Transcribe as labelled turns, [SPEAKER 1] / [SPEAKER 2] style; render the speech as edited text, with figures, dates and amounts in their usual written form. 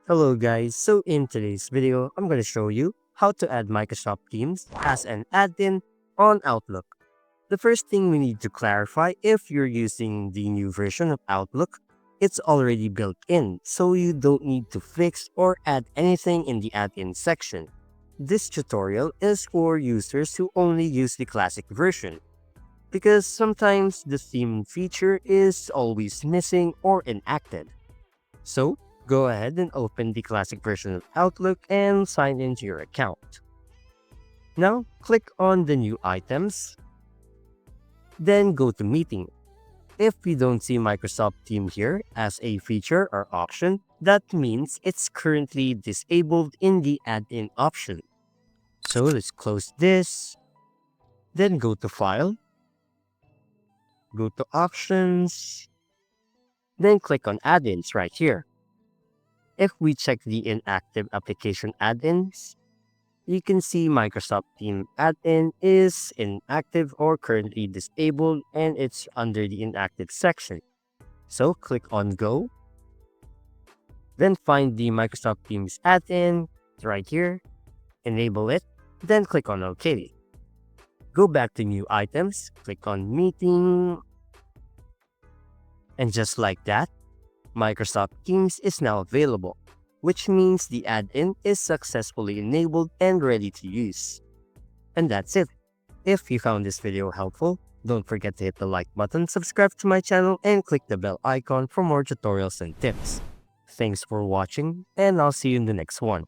[SPEAKER 1] Hello guys, so in today's video, I'm going to show you how to add Microsoft Teams as an add-in on Outlook. The first thing we need to clarify, if you're using the new version of Outlook, it's already built in, so you don't need to fix or add anything in the add-in section. This tutorial is for users who only use the classic version, because sometimes the theme feature is always missing or inactive. So, go ahead and open the classic version of Outlook and sign into your account. Now, click on the new items, then go to Meeting. If we don't see Microsoft Teams here as a feature or option, that means it's currently disabled in the add-in option. So let's close this, then go to File, go to Options, then click on Add-ins right here. If we check the inactive application add-ins, you can see Microsoft Teams add-in is inactive or currently disabled, and it's under the inactive section. So click on Go, then find the Microsoft Teams add-in right here, enable it, then click on OK. Go back to New Items, click on Meeting, and just like that, Microsoft Teams is now available, which means the add-in is successfully enabled and ready to use. And that's it. If you found this video helpful, don't forget to hit the like button, subscribe to my channel, and click the bell icon for more tutorials and tips. Thanks for watching, and I'll see you in the next one.